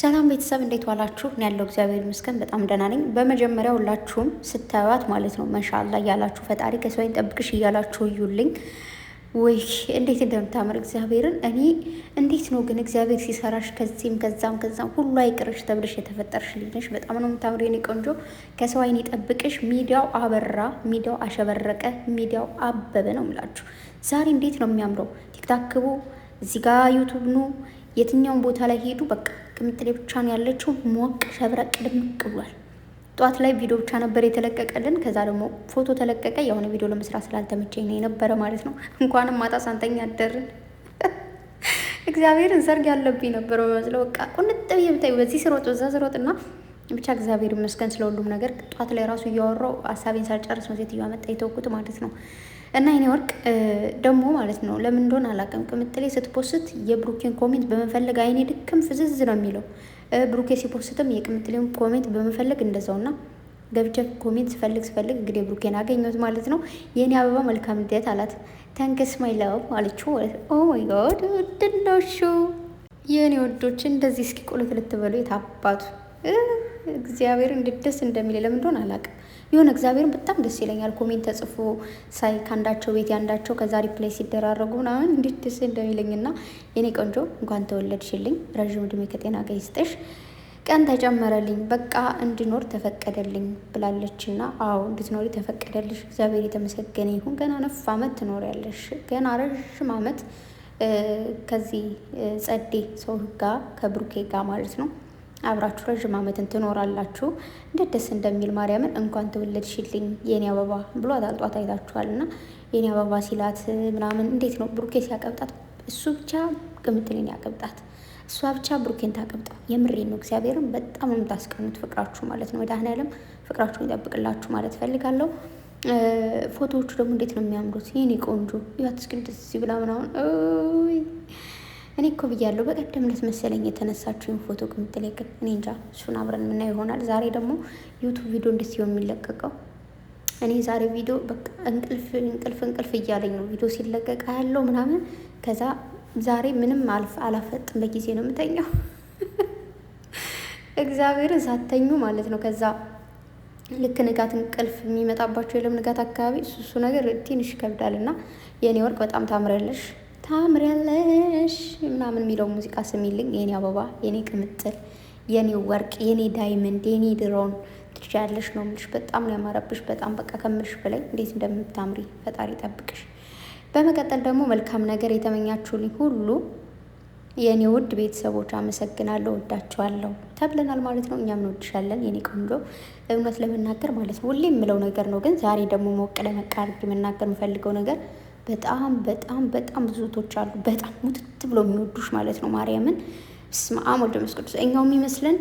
ሰላም ቤተሰብ እንዴት ዋላችሁ? እኔ ያለው እግዚአብሔር ይመስገን በጣም ደህና ነኝ። በመጀመሪያ ሁላችሁም ስታዩት ማለት ነው ማሻአላ እያላችሁ ፈጣሪ ከሰው ይጠብቅሽ እያላችሁ እዩልኝ። ወይ እንዴት እንደምታምር እግዚአብሔርን። እኔ እንዴት ነው ግን እግዚአብሔር ሲሰራሽ ከዚህም ከዛም ሁሉ አይቅርሽ ተብለሽ የተፈጠርሽ ልጅ ነሽ። በጣም ነው የምታምር የኔ ቆንጆ። ከሰው አይን ይጠብቅሽ። ሚዲያው አበራ፣ ሚዲያው አሸበረቀ፣ ሚዲያው አበበ ነው የምላችሁ። ዛሬ እንዴት ነው የሚያምረው። ቲክታክ ግቡ፣ እዚህ ጋር ዩቱብ ኑ፣ የትኛውን ቦታ ላይ ሄዱ። በቃ ቅምጥሌ ብቻ ነው ያለችው። ሞቅ ሸብረቅ ድምቅ ብሏል። ጠዋት ላይ ቪዲዮ ብቻ ነበር የተለቀቀልን። ከዛ ደግሞ ፎቶ ተለቀቀ። የሆነ ቪዲዮ ለመስራት ስላልተመቸኝ ነው የነበረ ማለት ነው። እንኳንም ማታ ሳንተኛ አደርን። እግዚአብሔርን ዘርግ ያለብኝ ነበር በመስለው በቃ ቁንጥ ብዬ ብታይ በዚህ ስሮጥ በዛ ስሮጥ እና ብቻ እግዚአብሔር ይመስገን ስለ ሁሉም ነገር። ጠዋት ላይ ራሱ እያወራው ሀሳቤን ሳልጨርስ ነው ሴትዮዋ መጣ የተወኩት ማለት ነው። እና የኔ ወርቅ ደግሞ ማለት ነው ለምን እንደሆነ አላውቅም። ቅምጥሌ ስትፖስት የብሩኬን ኮሜንት በመፈለግ አይኔ ድክም ፍዝዝ ነው የሚለው። ብሩኬ ሲፖስትም የቅምጥሌን ኮሜንት በመፈለግ እንደዛውና ገብቼ ኮሜንት ስፈልግ እንግዲህ ብሩኬን አገኘሁት ማለት ነው። የኔ አበባ መልካም ልደት አላት። ተንክስ ማይ ላቭ አለችው ማለት ነው። ኦ ማይ ጋድ ውድናሹ የኔ ወዶች እንደዚህ እስኪ ቁልት ልትበሉ የታባቱ እግዚአብሔር እንዴት ደስ እንደሚል ለምን እንደሆነ አላውቅም። የሆነ እግዚአብሔርን በጣም ደስ ይለኛል። ኮሜንት ተጽፎ ሳይ ከአንዳቸው ቤት ያንዳቸው ከዛ ሪፕላይ ሲደራረጉ ምናምን እንዴት ደስ እንደሚለኝና የኔ ቆንጆ እንኳን ተወለድሽልኝ፣ ረዥም እድሜ ከጤና ጋር ይስጥሽ፣ ቀን ተጨመረልኝ፣ በቃ እንድኖር ተፈቀደልኝ ብላለችና፣ አዎ እንድትኖሪ ተፈቀደልሽ። እግዚአብሔር የተመሰገነ ይሁን። ገና 9 ዓመት ትኖሪያለሽ። ገና ረዥም ዓመት ከዚህ ጸዴ ሰው ጋር ከብሩኬ ጋር ማለት ነው አብራችሁ ረዥም ዓመትን ትኖራላችሁ። እንዴት ደስ እንደሚል ማርያምን እንኳን ተወለድሽልኝ የኔ አበባ ብሎ አጣልጧት አይታችኋል። እና የኔ አበባ ሲላት ምናምን እንዴት ነው ብሩኬ ሲያቀብጣት እሱ ብቻ ቅምጥሌን ያቀብጣት፣ እሷ ብቻ ብሩኬን ታቀብጣው። የምሬን ነው እግዚአብሔርን በጣም የምታስቀኑት ፍቅራችሁ ማለት ነው። መድኃኔዓለም ፍቅራችሁን ይጠብቅላችሁ ማለት ፈልጋለሁ። ፎቶዎቹ ደግሞ እንዴት ነው የሚያምሩት የኔ ቆንጆ። ያት እስኪ እንደዚህ ብላ ምናምን እኔ እኮ ብያለሁ በቀደም ዕለት መሰለኝ የተነሳችውን ፎቶ ቅምጥሌ፣ ግን እኔ እንጃ እሱን አብረን የምናየው ይሆናል። ዛሬ ደግሞ ዩቱብ ቪዲዮ እንዴት ሲሆን የሚለቀቀው እኔ ዛሬ ቪዲዮ በቃ እንቅልፍ እያለኝ ነው ቪዲዮ ሲለቀቅ ያለው ምናምን። ከዛ ዛሬ ምንም አላፈጥም በጊዜ ነው የምተኛው። እግዚአብሔርን ሳተኙ ማለት ነው። ከዛ ልክ ንጋት እንቅልፍ የሚመጣባቸው የለም ንጋት አካባቢ እሱ ነገር ትንሽ ይከብዳል። እና የኔ ወርቅ በጣም ታምሪያለሽ ምናምን የሚለው ሙዚቃ ስሚልኝ የኔ አበባ፣ የኔ ቅምጥል፣ የኔ ወርቅ፣ የኔ ዳይመንድ፣ የኔ ድሮን ትችያለሽ ነው የምልሽ። በጣም ነው ያማረብሽ። በጣም በቃ ከምልሽ በላይ እንዴት እንደምታምሪ ፈጣሪ ጠብቅሽ። በመቀጠል ደግሞ መልካም ነገር የተመኛችሁልኝ ሁሉ የኔ ውድ ቤተሰቦች አመሰግናለሁ፣ ወዳችኋለሁ ተብለናል ማለት ነው። እኛም እንወድሻለን የኔ ቆንጆ። እውነት ለመናገር ማለት ነው ሁሌ የምለው ነገር ነው፣ ግን ዛሬ ደግሞ ሞቅ ለመቃ አድርጌ መናገር የምፈልገው ነገር በጣም ብዙ ቶች አሉ በጣም ሙትት ብሎ የሚወዱሽ ማለት ነው። ማርያምን በስመ አብ ወልድ መንፈስ ቅዱስ። እኛው የሚመስለን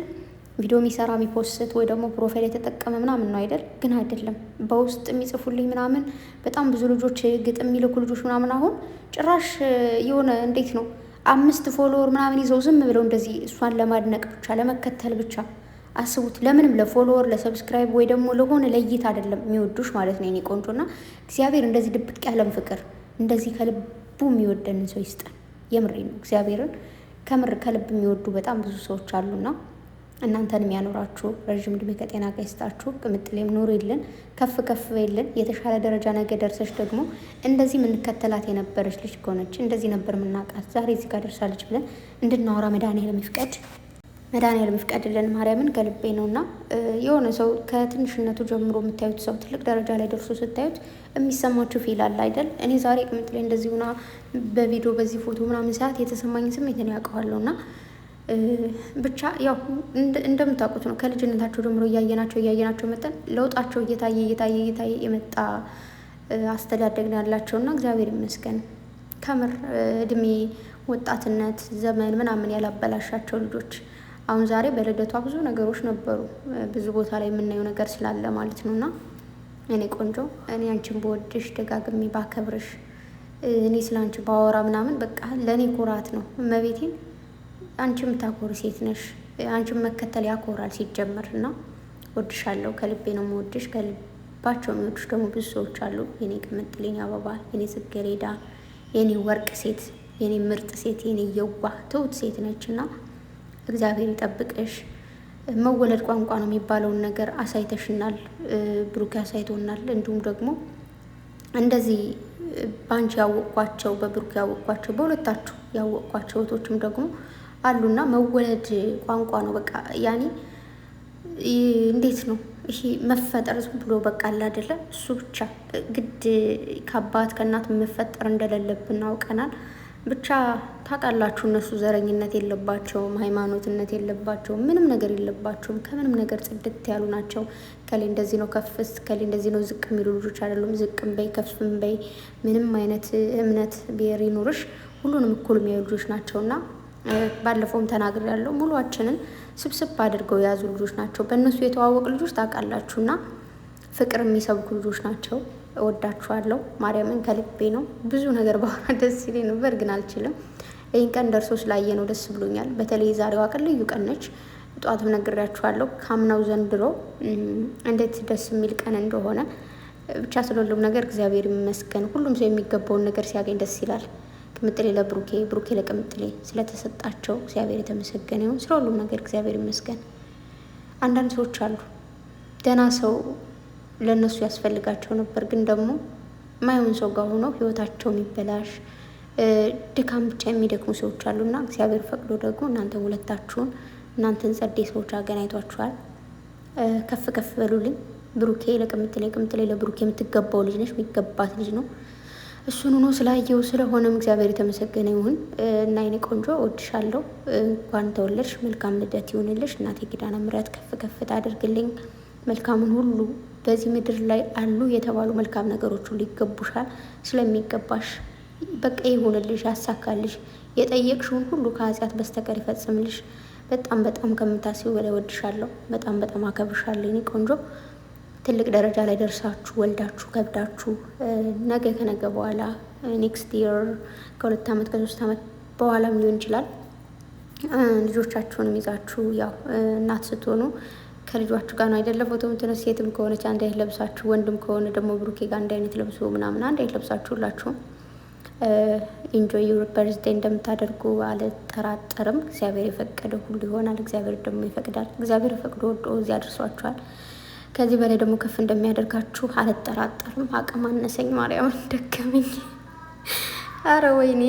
ቪዲዮ የሚሰራ የሚፖስት ወይ ደግሞ ፕሮፋይል የተጠቀመ ምናምን ነው አይደል? ግን አይደለም። በውስጥ የሚጽፉልኝ ምናምን በጣም ብዙ ልጆች፣ ግጥም የሚልኩ ልጆች ምናምን አሁን ጭራሽ የሆነ እንዴት ነው 5 ፎሎወር ምናምን ይዘው ዝም ብለው እንደዚህ እሷን ለማድነቅ ብቻ ለመከተል ብቻ አስቡት። ለምንም ለፎሎወር ለሰብስክራይብ ወይ ደግሞ ለሆነ ለይት አይደለም የሚወዱሽ ማለት ነው የኔ ቆንጆና እግዚአብሔር እንደዚህ ድብቅ ያለም ፍቅር እንደዚህ ከልቡ የሚወደንን ሰው ይስጠን። የምሬ ነው እግዚአብሔርን ከምር ከልብ የሚወዱ በጣም ብዙ ሰዎች አሉና እናንተንም ያኖራችሁ፣ ረዥም ዕድሜ ከጤና ጋር ይስጣችሁ። ቅምጥሌም ኑሪልን፣ ከፍ በይልን። የተሻለ ደረጃ ነገ ደርሰሽ ደግሞ እንደዚህ የምንከተላት የነበረች ልጅ ከሆነች እንደዚህ ነበር የምናውቃት ዛሬ እዚህ ጋር ደርሳለች ብለን እንድናወራ መድኃኔዓለም ይፍቀድልን። ማርያምን ከልቤ ነው። እና የሆነ ሰው ከትንሽነቱ ጀምሮ የምታዩት ሰው ትልቅ ደረጃ ላይ ደርሶ ስታዩት የሚሰማችሁ ፊል አለ አይደል? እኔ ዛሬ ቅምጥሌ እንደዚህ ሆና በቪዲዮ በዚህ ፎቶ ምናምን ሰዓት የተሰማኝ ስሜት እኔ ያውቀዋለሁ። እና ብቻ ያው እንደምታውቁት ነው ከልጅነታቸው ጀምሮ እያየናቸው መጠን ለውጣቸው እየታየ የመጣ አስተዳደግ ነው ያላቸው። እና እግዚአብሔር ይመስገን ከምር እድሜ ወጣትነት ዘመን ምናምን ያላበላሻቸው ልጆች። አሁን ዛሬ በልደቷ ብዙ ነገሮች ነበሩ፣ ብዙ ቦታ ላይ የምናየው ነገር ስላለ ማለት ነው። እና እኔ ቆንጆ እኔ አንቺን በወድሽ ደጋግሜ ባከብርሽ እኔ ስለ አንቺ ባወራ ምናምን በቃ ለእኔ ኩራት ነው። እመቤቴን አንቺ የምታኮሪ ሴት ነሽ። አንቺን መከተል ያኮራል ሲጀመር። እና ወድሻለሁ፣ ከልቤ ነው የምወድሽ። ከልባቸው የሚወዱሽ ደግሞ ብዙ ሰዎች አሉ። የኔ ቅምጥል፣ የኔ አበባ፣ የኔ ጽጌረዳ፣ የኔ ወርቅ ሴት፣ የኔ ምርጥ ሴት፣ የኔ የዋህ ትሁት ሴት ነች። እና እግዚአብሔር ይጠብቅሽ። መወለድ ቋንቋ ነው የሚባለውን ነገር አሳይተሽናል፣ ብሩኬ አሳይቶናል። እንዲሁም ደግሞ እንደዚህ በአንቺ ያወቅኳቸው በብሩኬ ያወቅኳቸው በሁለታችሁ ያወቅኳቸው እህቶችም ደግሞ አሉና መወለድ ቋንቋ ነው። በቃ ያኔ እንዴት ነው ይሄ መፈጠር ዝም ብሎ በቃ አለ አይደለ? እሱ ብቻ ግድ ከአባት ከእናት መፈጠር እንደሌለብን አውቀናል። ብቻ ታውቃላችሁ፣ እነሱ ዘረኝነት የለባቸውም፣ ሃይማኖትነት የለባቸውም፣ ምንም ነገር የለባቸውም። ከምንም ነገር ጽድት ያሉ ናቸው። ከሌ እንደዚህ ነው ከፍስ፣ ከሌ እንደዚህ ነው ዝቅ የሚሉ ልጆች አይደሉም። ዝቅም በይ ከፍም በይ ምንም አይነት እምነት ብሔር ይኑርሽ ሁሉንም እኩል የሚያዩ ልጆች ናቸውና ባለፈውም ተናግሬያለሁ። ሙሉአችንን ስብስብ አድርገው የያዙ ልጆች ናቸው። በእነሱ የተዋወቁ ልጆች ታውቃላችሁና ፍቅር የሚሰብኩ ልጆች ናቸው። እወዳችኋለሁ። ማርያምን ከልቤ ነው። ብዙ ነገር ባወራ ደስ ይለኝ ነበር ግን አልችልም። ይህን ቀን ደርሶ ስላየ ነው ደስ ብሎኛል። በተለይ ዛሬዋ ቀን ልዩ ቀን ነች። ጠዋትም ነግሬያችኋለሁ ካምናው ዘንድሮ እንዴት ደስ የሚል ቀን እንደሆነ። ብቻ ስለሁሉም ነገር እግዚአብሔር ይመስገን። ሁሉም ሰው የሚገባውን ነገር ሲያገኝ ደስ ይላል። ቅምጥሌ ለብሩኬ፣ ብሩኬ ለቅምጥሌ ስለተሰጣቸው እግዚአብሔር የተመሰገነ ይሁን። ስለ ሁሉም ነገር እግዚአብሔር ይመስገን። አንዳንድ ሰዎች አሉ ደህና ሰው ለእነሱ ያስፈልጋቸው ነበር፣ ግን ደግሞ ማይሆን ሰው ጋር ሆነው ህይወታቸው የሚበላሽ ድካም ብቻ የሚደክሙ ሰዎች አሉና እግዚአብሔር ፈቅዶ ደግሞ እናንተ ሁለታችሁን እናንተን ጸዴ ሰዎች አገናኝቷችኋል። ከፍ ከፍ በሉልኝ። ብሩኬ ለቅምጥሌ፣ ቅምጥሌ ለብሩኬ የምትገባው ልጅ ነች፣ የሚገባት ልጅ ነው። እሱን ሆኖ ስላየው ስለሆነም እግዚአብሔር የተመሰገነ ይሁን። እና የኔ ቆንጆ እወድሻለሁ። እንኳን ተወለድሽ፣ መልካም ልደት ይሁንልሽ። እናቴ ኪዳነ ምሕረት ከፍ ከፍ ታደርግልኝ። መልካምን ሁሉ በዚህ ምድር ላይ አሉ የተባሉ መልካም ነገሮች ሁሉ ይገቡሻል። ስለሚገባሽ በቃ ይሁንልሽ፣ ያሳካልሽ። የጠየቅሽውን ሁሉ ከኃጢአት በስተቀር ይፈጽምልሽ። በጣም በጣም ከምታስቢው በላይ እወድሻለሁ። በጣም በጣም አከብርሻለሁ የኔ ቆንጆ። ትልቅ ደረጃ ላይ ደርሳችሁ ወልዳችሁ ከብዳችሁ ነገ ከነገ በኋላ ኔክስት ይር ከ2 ዓመት ከ3 ዓመት በኋላም ሊሆን ይችላል ልጆቻችሁንም ይዛችሁ ያው እናት ስትሆኑ ከልጇችሁ ጋር ነው አይደለ ፎቶ የምትነሱ። ሴትም ከሆነች አንድ አይነት ለብሳችሁ፣ ወንድም ከሆነ ደግሞ ብሩኬ ጋር አንድ አይነት ለብሶ ምናምን አንድ አይነት ለብሳችሁ ሁላችሁም ኢንጆይ ዩር በርዝዴይ እንደምታደርጉ አልጠራጠርም። እግዚአብሔር የፈቀደው ሁሉ ይሆናል። እግዚአብሔር ደግሞ ይፈቅዳል። እግዚአብሔር ፈቅዶ ወዶ እዚህ አድርሷችኋል። ከዚህ በላይ ደግሞ ከፍ እንደሚያደርጋችሁ አልጠራጠርም። አቅም አነሰኝ፣ ማርያምን ደከመኝ። አረ ወይኔ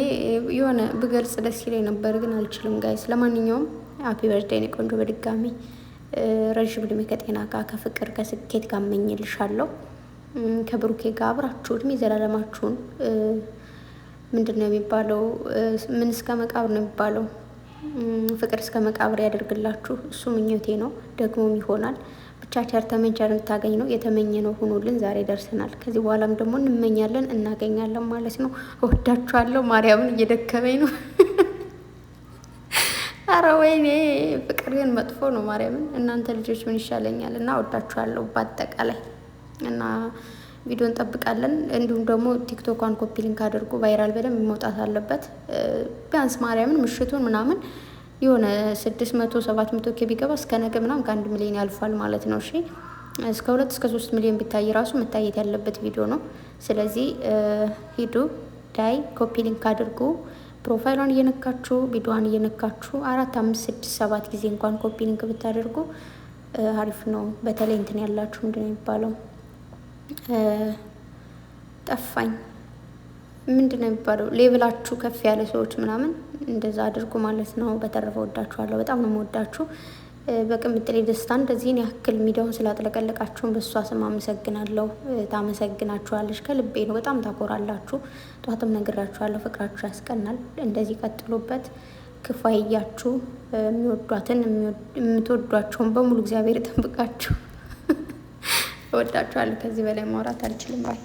የሆነ ብገልጽ ደስ ይለኝ ነበር ግን አልችልም ጋይስ። ለማንኛውም ሃፒ በርዝዴይ ነው ቆንጆ። በድጋሚ ረዥም እድሜ ከጤና ጋር ከፍቅር ከስኬት ጋር እመኝልሻለሁ። ከብሩኬ ጋር አብራችሁ እድሜ ዘላለማችሁን ምንድን ነው የሚባለው? ምን እስከ መቃብር ነው የሚባለው? ፍቅር እስከ መቃብር ያደርግላችሁ። እሱ ምኞቴ ነው፣ ደግሞም ይሆናል። ብቻ ቸር ተመንቸር እንታገኝ ነው የተመኘ ነው ሆኖልን ዛሬ ደርሰናል። ከዚህ በኋላም ደግሞ እንመኛለን እናገኛለን ማለት ነው። እወዳችኋለሁ። ማርያምን እየደከመኝ ነው። አረ ወይኔ ፍቅር ግን መጥፎ ነው። ማርያምን እናንተ ልጆች ምን ይሻለኛል? እና እወዳችኋለሁ በአጠቃላይ እና ቪዲዮ እንጠብቃለን። እንዲሁም ደግሞ ቲክቶኳን ኮፒ ሊንክ አድርጉ። ቫይራል በደንብ መውጣት አለበት። ቢያንስ ማርያምን ምሽቱን ምናምን የሆነ 600-700 ኬ ቢገባ እስከ ነገ ምናምን ከ1 ሚሊዮን ያልፋል ማለት ነው። እሺ እስከ 2 እስከ 3 ሚሊዮን ቢታይ ራሱ መታየት ያለበት ቪዲዮ ነው። ስለዚህ ሂዱ ዳይ ኮፒ ሊንክ አድርጉ። ፕሮፋይሏን እየነካችሁ ቪዲዮዋን እየነካችሁ 4 5 6 7 ጊዜ እንኳን ኮፒ ሊንክ ብታደርጉ አሪፍ ነው። በተለይ እንትን ያላችሁ ምንድን ነው የሚባለው ጠፋኝ፣ ምንድን ነው የሚባለው ሌቭላችሁ ከፍ ያለ ሰዎች ምናምን እንደዛ አድርጉ ማለት ነው። በተረፈ ወዳችኋለሁ። በጣም ነው የምወዳችሁ። በቅምጥሌ ደስታ እንደዚህን ያክል ሚዲያውን ስላጥለቀለቃችሁን በእሷ ስም አመሰግናለሁ። ታመሰግናችኋለች ከልቤ ነው። በጣም ታኮራላችሁ። ጠዋትም ነግራችኋለሁ። ፍቅራችሁ ያስቀናል። እንደዚህ ቀጥሎበት። ክፉ አይያችሁ። የሚወዷትን የምትወዷቸውን በሙሉ እግዚአብሔር ይጠብቃችሁ። እወዳችኋለሁ። ከዚህ በላይ ማውራት አልችልም ባይ